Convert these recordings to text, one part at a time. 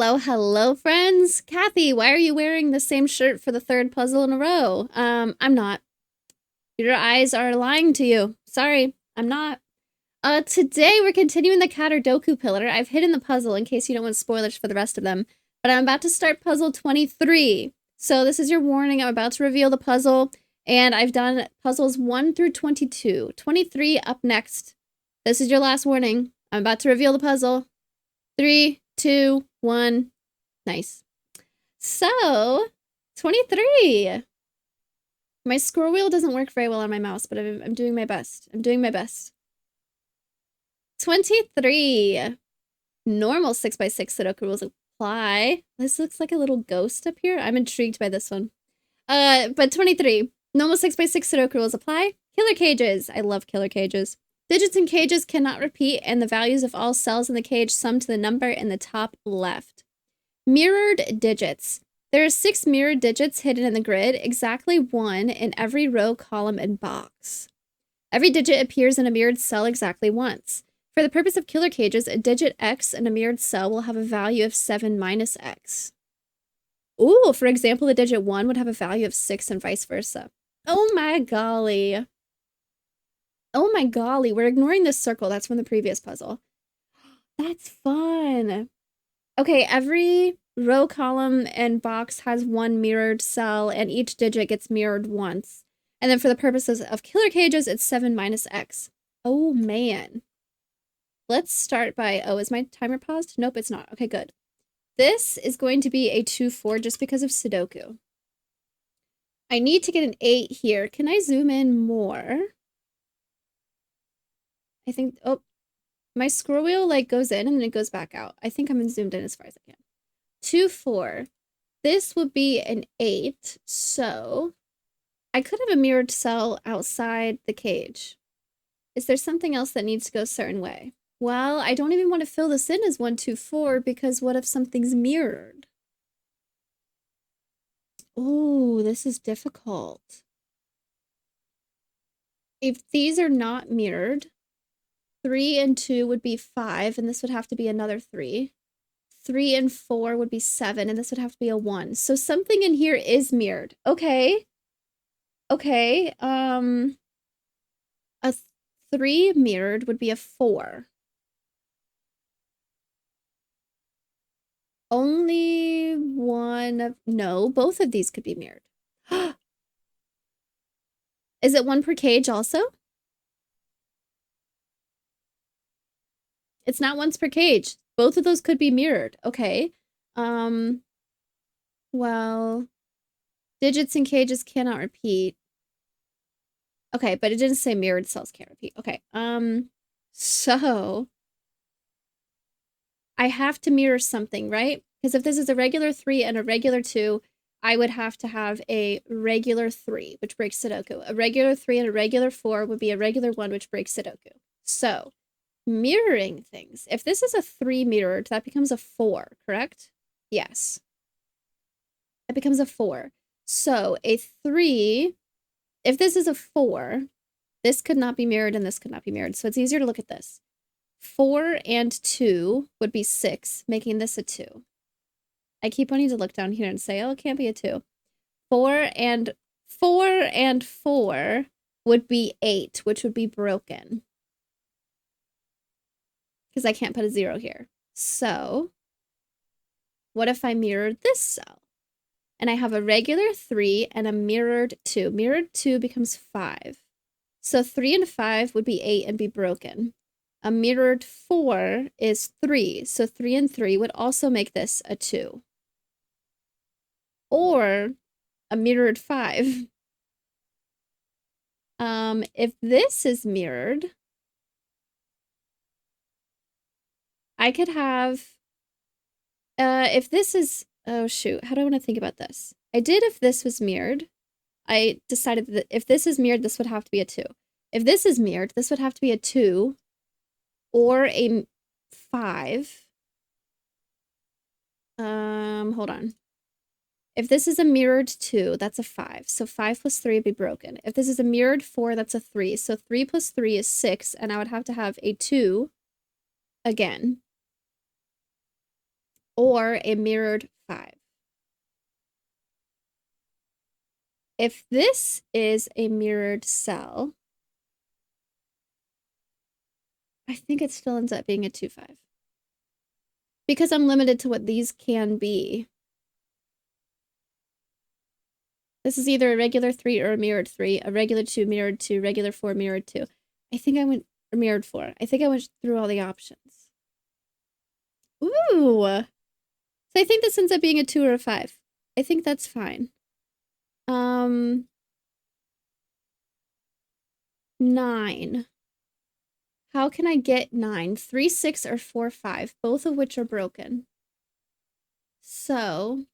Hello, hello, friends. Kathy, why are you wearing the same shirt for the third puzzle in a row? I'm not. Your eyes are lying to you. Sorry, I'm not. Today we're continuing the Katadoku pillar. I've hidden the puzzle in case you don't want spoilers for the rest of them, but I'm about to start puzzle 23. So this is your warning. I'm about to reveal the puzzle, and I've done puzzles 1 through 22. 23 up next. This is your last warning. I'm about to reveal the puzzle. 3, 2, 1. Nice. So, 23. My scroll wheel doesn't work very well on my mouse, but I'm doing my best. I'm doing my best. 23. Normal 6x6 Sudoku rules apply. This looks like a little ghost up here. I'm intrigued by this one. But 23. Normal 6x6 Sudoku rules apply. Killer cages. I love killer cages. Digits in cages cannot repeat, and the values of all cells in the cage sum to the number in the top left. Mirrored digits. There are 6 mirrored digits hidden in the grid, exactly 1 in every row, column, and box. Every digit appears in a mirrored cell exactly once. For the purpose of killer cages, a digit X in a mirrored cell will have a value of 7 minus X. Ooh, for example, the digit 1 would have a value of 6 and vice versa. Oh my golly. Oh my golly, we're ignoring this circle. That's from the previous puzzle. That's fun. Okay, every row, column, and box has 1 mirrored cell, and each digit gets mirrored once. And then for the purposes of killer cages, it's 7 minus X. Oh, man. Let's start by... Oh, is my timer paused? Nope, it's not. Okay, good. This is going to be a 2-4 just because of Sudoku. I need to get an 8 here. Can I zoom in more? I think... Oh, my scroll wheel like goes in and then it goes back out. I think I'm zoomed in as far as I can. 2-4. This would be an 8, so I could have a mirrored cell outside the cage. Is there something else that needs to go a certain way? Well, I don't even want to fill this in as 1, 2, 4 because what if something's mirrored? Oh, this is difficult. If these are not mirrored, 3 and 2 would be 5, and this would have to be another 3. 3 and 4 would be 7, and this would have to be a 1. So something in here is mirrored. Okay. Okay. A 3 mirrored would be a 4. Only one of... No, both of these could be mirrored. Is it 1 per cage also? It's not once per cage. Both of those could be mirrored. Okay. Well, digits in cages cannot repeat. Okay, but it didn't say mirrored cells can't repeat. Okay. So I have to mirror something, right? Because if this is a regular 3 and a regular 2, I would have to have a regular 3, which breaks Sudoku. A regular 3 and a regular 4 would be a regular 1, which breaks Sudoku. So mirroring things. If this is a 3 mirrored, that becomes a 4, correct? Yes. It becomes a 4. So a 3, if this is a 4, this could not be mirrored and this could not be mirrored. So it's easier to look at this. 4 and 2 would be 6, making this a 2. I keep wanting to look down here and say, oh, it can't be a 2. 4 and 4 would be 8, which would be broken. Because I can't put a 0 here. So, what if I mirrored this cell? And I have a regular 3 and a mirrored 2. Mirrored 2 becomes 5. So 3 and 5 would be 8 and be broken. A mirrored 4 is 3. So 3 and 3 would also make this a 2. Or a mirrored 5. If this is mirrored, I could have, if this is, oh shoot, how do I want to think about this? I did if this was mirrored. I decided that if this is mirrored, this would have to be a 2. If this is mirrored, this would have to be a 2 or a 5. Hold on. If this is a mirrored 2, that's a 5. So 5 plus 3 would be broken. If this is a mirrored 4, that's a 3. So 3 plus 3 is 6, and I would have to have a 2 again. or a mirrored 5. If this is a mirrored cell, I think it still ends up being a 2, 5. Because I'm limited to what these can be. This is either a regular 3 or a mirrored 3, a regular 2, mirrored 2, regular 4, mirrored 2. I think I went mirrored 4. I think I went through all the options. Ooh! So I think this ends up being a 2 or a 5. I think that's fine. 9. How can I get 9? 3, 6, or 4, 5, both of which are broken. So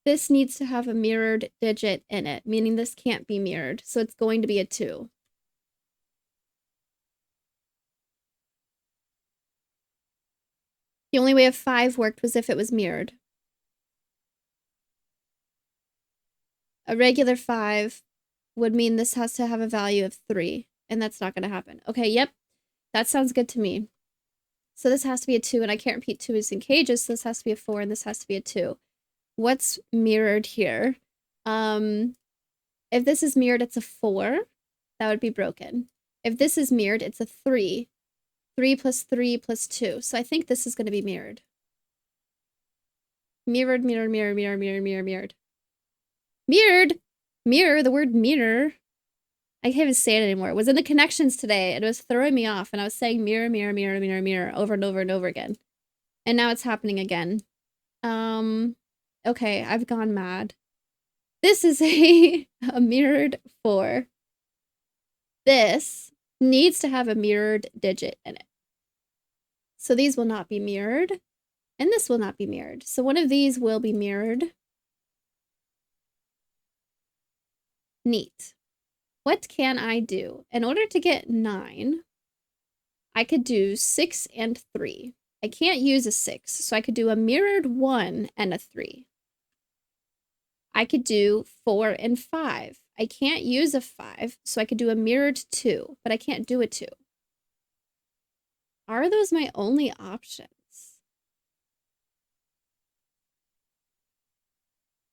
this needs to have a mirrored digit in it, meaning this can't be mirrored. So it's going to be a 2. The only way a 5 worked was if it was mirrored. A regular 5 would mean this has to have a value of 3, and that's not going to happen. Okay, yep. That sounds good to me. So this has to be a 2, and I can't repeat 2's in cages, so this has to be a 4, and this has to be a 2. What's mirrored here? If this is mirrored, it's a 4. That would be broken. If this is mirrored, it's a 3. 3 plus 3 plus 2. So I think this is going to be mirrored. Mirrored, mirrored, mirrored, mirrored, mirrored, mirrored, mirrored. Mirrored! Mirror, the word mirror. I can't even say it anymore. It was in the connections today, and it was throwing me off, and I was saying mirror, mirror, mirror, mirror, mirror over and over and over again. And now it's happening again. Okay, I've gone mad. This is a mirrored 4. This needs to have a mirrored digit in it. So these will not be mirrored, and this will not be mirrored. So one of these will be mirrored. Neat. What can I do? In order to get 9, I could do 6 and 3. I can't use a 6, so I could do a mirrored 1 and a 3. I could do 4 and 5. I can't use a 5, so I could do a mirrored 2, but I can't do a 2. Are those my only options?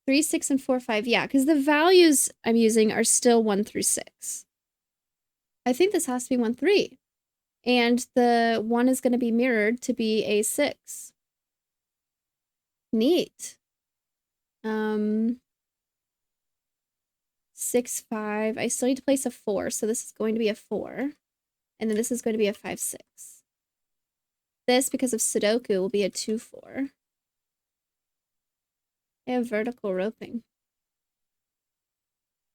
3, 6, and 4, 5. Yeah, because the values I'm using are still 1 through 6. I think this has to be 1, 3. And the 1 is going to be mirrored to be a 6. Neat. 6, 5. I still need to place a 4, so this is going to be a 4. And then this is going to be a 5, 6. This, because of Sudoku, will be a 2, 4. I have vertical roping.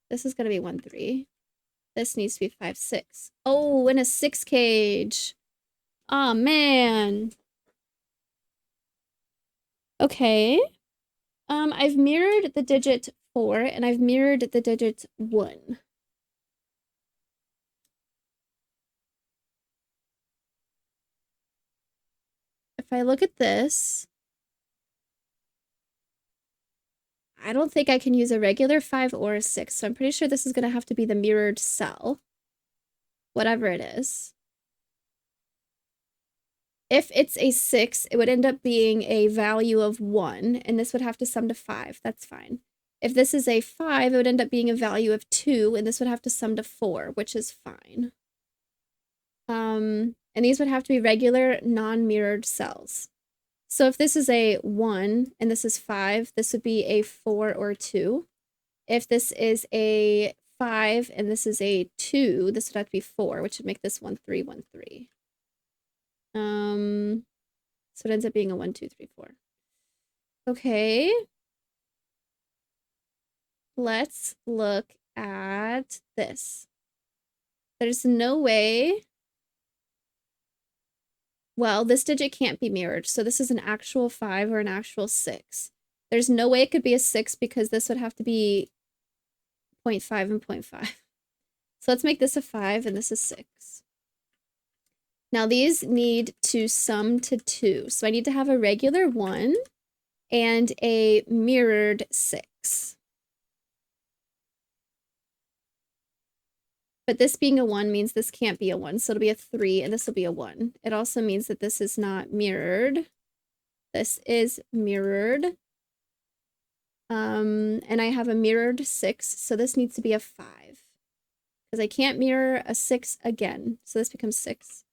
This is going to be 1, 3. This needs to be 5, 6. Oh, in a 6 cage. Oh, man. Okay. I've mirrored the digit 4, and I've mirrored the digit 1. If I look at this, I don't think I can use a regular 5 or a 6, so I'm pretty sure this is going to have to be the mirrored cell. Whatever it is. If it's a 6, it would end up being a value of 1, and this would have to sum to 5. That's fine. If this is a 5, it would end up being a value of 2, and this would have to sum to 4, which is fine. And these would have to be regular, non-mirrored cells. So if this is a 1 and this is 5, this would be a 4 or 2. If this is a 5 and this is a 2, this would have to be 4, which would make this 1, 3, 1, 3. So it ends up being a 1, 2, 3, 4. Okay. Let's look at this. There's no way. Well, this digit can't be mirrored, so this is an actual 5 or an actual 6. There's no way it could be a 6 because this would have to be 0.5 and 0.5. So let's make this a 5 and this is 6. Now these need to sum to 2. So I need to have a regular 1 and a mirrored 6. But this being a 1 means this can't be a 1, so it'll be a 3, and this will be a 1. It also means that this is not mirrored. This is mirrored. And I have a mirrored 6, so this needs to be a 5. Because I can't mirror a 6 again, so this becomes 6.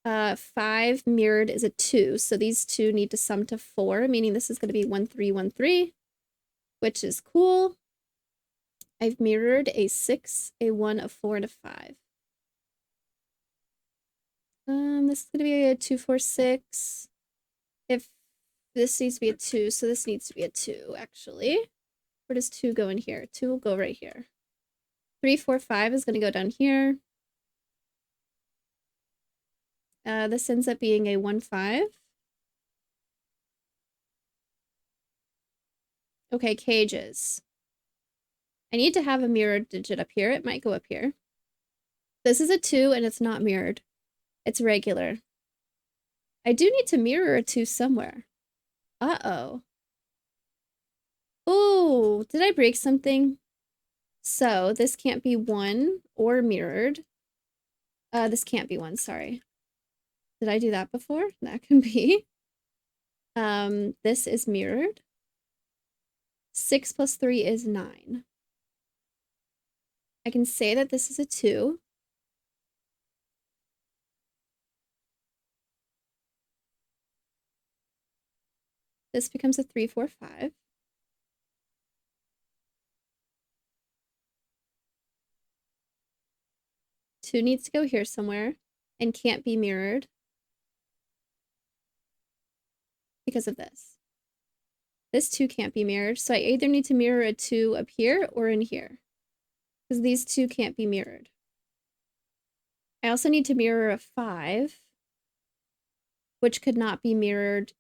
5 mirrored is a 2, so these two need to sum to 4, meaning this is going to be 1, 3, 1, 3, which is cool. I've mirrored a 6, a 1, a 4, and a 5. This is going to be a 2, 4, 6. If this needs to be a 2, so this needs to be a 2, actually. Where does 2 go in here? 2 will go right here. 3, 4, 5 is going to go down here. This ends up being a 1, 5. Okay, cages. I need to have a mirrored digit up here. It might go up here. This is a 2, and it's not mirrored. It's regular. I do need to mirror a 2 somewhere. Uh-oh. Oh, did I break something? So this can't be 1 or mirrored. This can't be 1, sorry. Did I do that before? That can be. This is mirrored. 6 plus 3 is 9. I can say that this is a 2. This becomes a 3, 4, 5. Two needs to go here somewhere and can't be mirrored because of this. This 2 can't be mirrored, so I either need to mirror a 2 up here or in here because these two can't be mirrored. I also need to mirror a 5, which could not be mirrored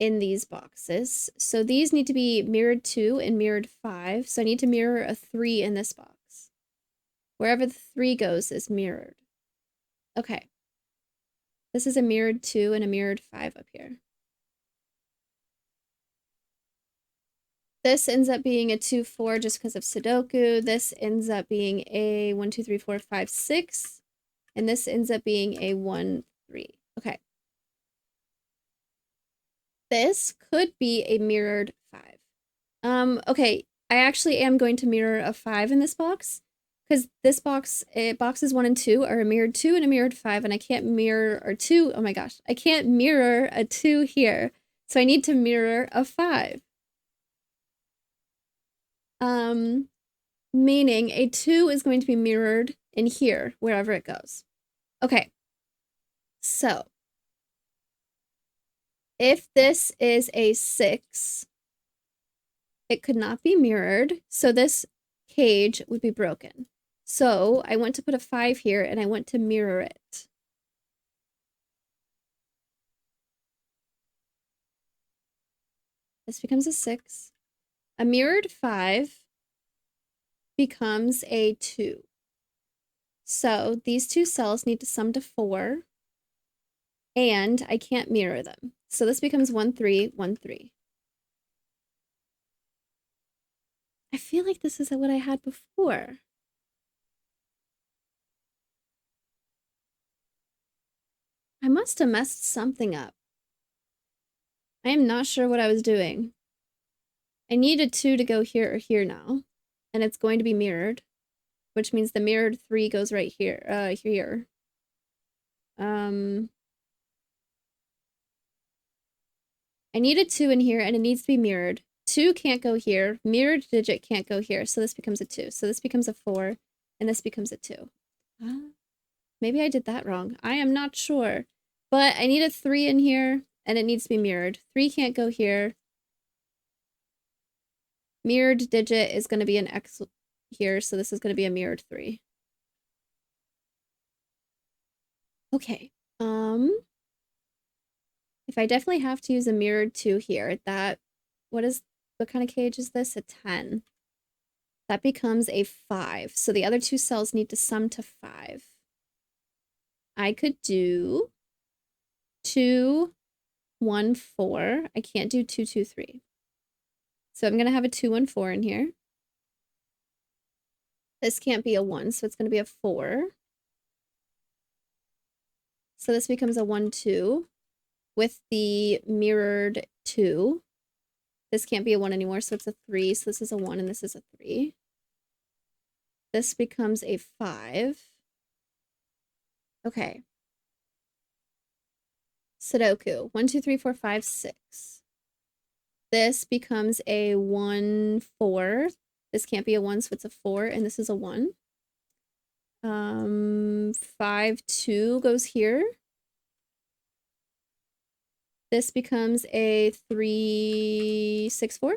in these boxes. So these need to be mirrored 2 and mirrored 5, so I need to mirror a 3 in this box. Wherever the 3 goes is mirrored. Okay. This is a mirrored 2 and a mirrored 5 up here. This ends up being a 2, 4 just because of Sudoku. This ends up being a 1, 2, 3, 4, 5, 6. And this ends up being a 1, 3. Okay. This could be a mirrored 5. Okay. I actually am going to mirror a 5 in this box. Because this box, boxes 1 and 2 are a mirrored 2 and a mirrored 5, and I can't mirror a 2. Oh my gosh, I can't mirror a 2 here. So I need to mirror a 5. Meaning a 2 is going to be mirrored in here, wherever it goes. Okay. So if this is a 6, it could not be mirrored. So this cage would be broken. So I went to put a 5 here and I went to mirror it. This becomes a 6. A mirrored 5 becomes a 2. So these two cells need to sum to 4. And I can't mirror them. So this becomes 1, 3, 1, 3. I feel like this is what I had before. I must have messed something up. I am not sure what I was doing. I need a 2 to go here or here now. And it's going to be mirrored. Which means the mirrored 3 goes right here. Here. I need a 2 in here and it needs to be mirrored. 2 can't go here. Mirrored digit can't go here. So this becomes a 2. So this becomes a 4. And this becomes a 2. Maybe I did that wrong. I am not sure. But I need a 3 in here and it needs to be mirrored. 3 can't go here. Mirrored digit is going to be an X here. So this is going to be a mirrored 3. Okay. If I definitely have to use a mirrored 2 here, what kind of cage is this? A 10. That becomes a 5. So the other two cells need to sum to 5. I could do 2, 1, 4. I can't do 2, 2, 3. So I'm going to have a 2, 1, 4 in here. This can't be a 1, so it's going to be a 4. So this becomes a 1, 2. with the mirrored 2. This can't be a 1 anymore, so it's a 3. So this is a 1 and this is a 3. This becomes a 5. Okay. Sudoku. 1, 2, 3, 4, 5, 6. This becomes a 1, 4. This can't be a 1, so it's a 4, and this is a 1. 5, 2 goes here. This becomes a 3, 6, 4.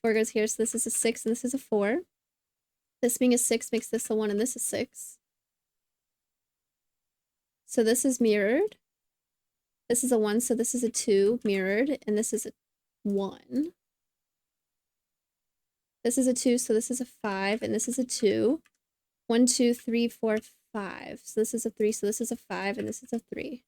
4 goes here, so this is a 6 and this is a 4. This being a 6 makes this a 1 and this is 6. So this is mirrored. This is a 1, so this is a 2 mirrored, and this is a 1. This is a 2, so this is a 5, and this is a 2. 1, 2, 3, 4, 5. So this is a 3, so this is a 5, and this is a 3.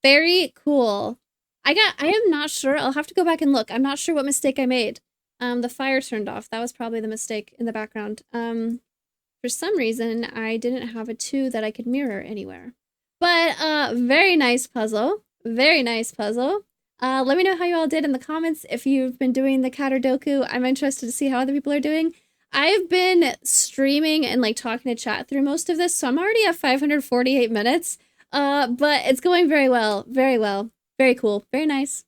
Very cool. I am not sure. I'll have to go back and look. I'm not sure what mistake I made. The fire turned off. That was probably the mistake in the background. For some reason, I didn't have a 2 that I could mirror anywhere. But, very nice puzzle. Very nice puzzle. Let me know how you all did in the comments if you've been doing the Katadoku. I'm interested to see how other people are doing. I've been streaming and like talking to chat through most of this, so I'm already at 548 minutes. But it's going very well. Very well. Very cool. Very nice.